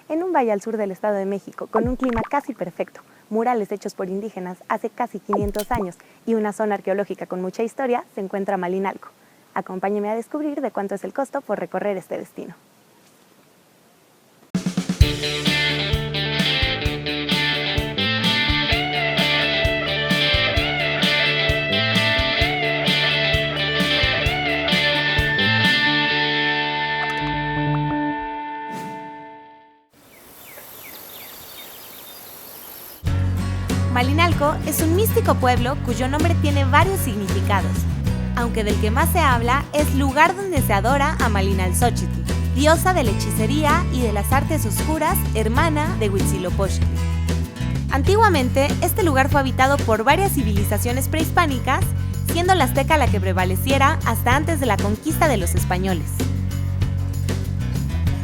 en un valle al sur del Estado de México, con un clima casi perfecto, murales hechos por indígenas hace casi 500 años y una zona arqueológica con mucha historia, se encuentra Malinalco. Acompáñeme a descubrir de cuánto es el costo por recorrer este destino. Malinalco es un místico pueblo cuyo nombre tiene varios significados, aunque del que más se habla es lugar donde se adora a Malinalxóchitl, diosa de la hechicería y de las artes oscuras, hermana de Huitzilopochtli. Antiguamente, este lugar fue habitado por varias civilizaciones prehispánicas, siendo la azteca la que prevaleciera hasta antes de la conquista de los españoles.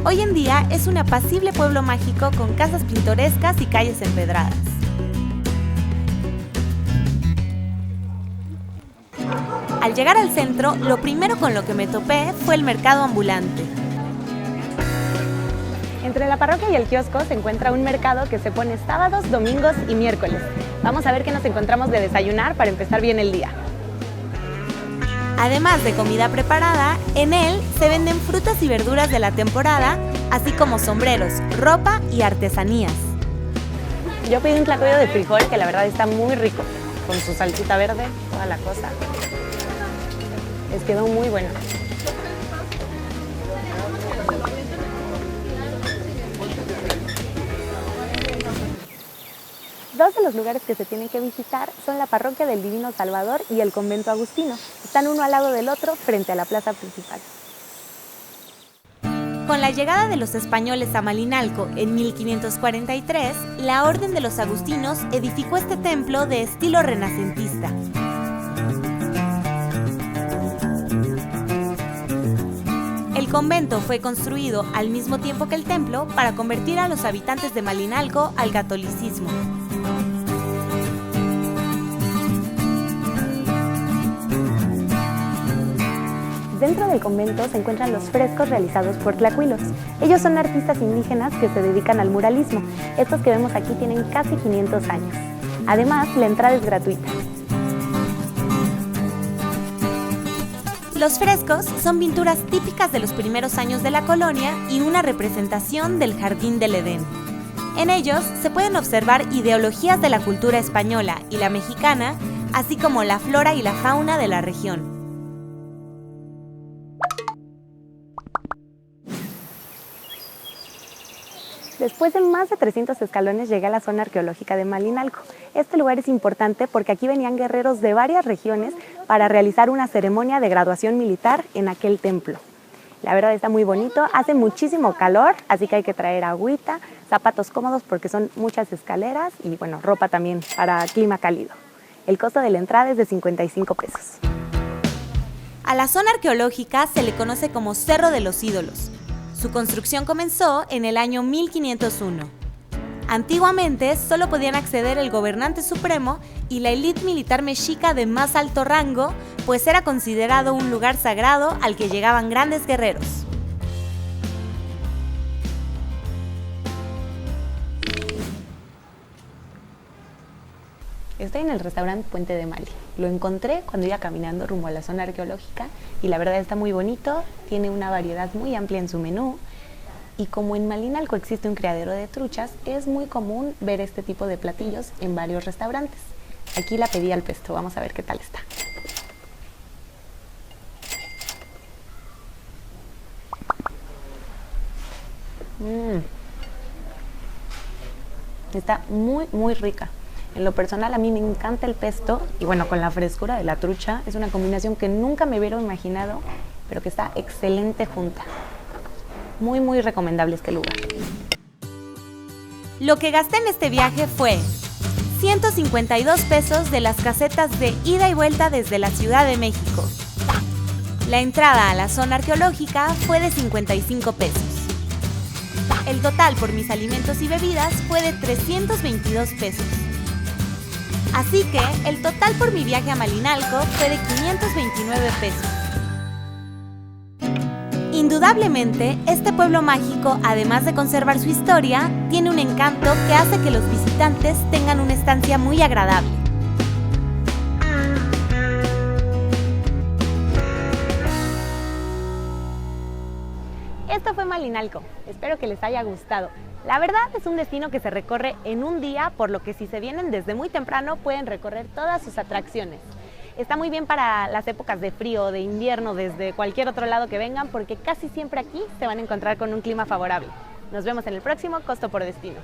Hoy en día es un apacible pueblo mágico con casas pintorescas y calles empedradas. Al llegar al centro, lo primero con lo que me topé fue el mercado ambulante. Entre la parroquia y el kiosco se encuentra un mercado que se pone sábados, domingos y miércoles. Vamos a ver qué nos encontramos de desayunar para empezar bien el día. Además de comida preparada, en él se venden frutas y verduras de la temporada, así como sombreros, ropa y artesanías. Yo pedí un tlacoyo de frijol que la verdad está muy rico, con su salsita verde, toda la cosa. Les quedó muy bueno. Dos de los lugares que se tienen que visitar son la parroquia del Divino Salvador y el convento agustino. Están uno al lado del otro frente a la plaza principal. Con la llegada de los españoles a Malinalco en 1543, la Orden de los Agustinos edificó este templo de estilo renacentista. El convento fue construido al mismo tiempo que el templo para convertir a los habitantes de Malinalco al catolicismo. Dentro del convento se encuentran los frescos realizados por tlacuilos. Ellos son artistas indígenas que se dedican al muralismo. Estos que vemos aquí tienen casi 500 años. Además, la entrada es gratuita. Los frescos son pinturas típicas de los primeros años de la colonia y una representación del Jardín del Edén. En ellos se pueden observar ideologías de la cultura española y la mexicana, así como la flora y la fauna de la región. Después de más de 300 escalones llegué a la zona arqueológica de Malinalco. Este lugar es importante porque aquí venían guerreros de varias regiones para realizar una ceremonia de graduación militar en aquel templo. La verdad está muy bonito, hace muchísimo calor, así que hay que traer agüita, zapatos cómodos porque son muchas escaleras y bueno, ropa también para clima cálido. El costo de la entrada es de 55 pesos. A la zona arqueológica se le conoce como Cerro de los Ídolos. Su construcción comenzó en el año 1501. Antiguamente solo podían acceder el gobernante supremo y la élite militar mexica de más alto rango, pues era considerado un lugar sagrado al que llegaban grandes guerreros. Estoy en el restaurante Puente de Mali. Lo encontré cuando iba caminando rumbo a la zona arqueológica y la verdad está muy bonito, tiene una variedad muy amplia en su menú y como en Malinalco existe un criadero de truchas, es muy común ver este tipo de platillos en varios restaurantes. Aquí la pedí al pesto, vamos a ver qué tal está. Está muy rica. En lo personal a mí me encanta el pesto y bueno, con la frescura de la trucha es una combinación que nunca me hubiera imaginado, pero que está excelente junta. Muy recomendable este lugar. Lo que gasté en este viaje fue 152 pesos de las casetas de ida y vuelta desde la Ciudad de México. La entrada a la zona arqueológica fue de 55 pesos. El total por mis alimentos y bebidas fue de 322 pesos. Así que el total por mi viaje a Malinalco fue de 529 pesos. Indudablemente, este pueblo mágico, además de conservar su historia, tiene un encanto que hace que los visitantes tengan una estancia muy agradable. Esto fue Malinalco, espero que les haya gustado. La verdad es un destino que se recorre en un día, por lo que si se vienen desde muy temprano pueden recorrer todas sus atracciones. Está muy bien para las épocas de frío, de invierno, desde cualquier otro lado que vengan, porque casi siempre aquí se van a encontrar con un clima favorable. Nos vemos en el próximo Costo por Destino.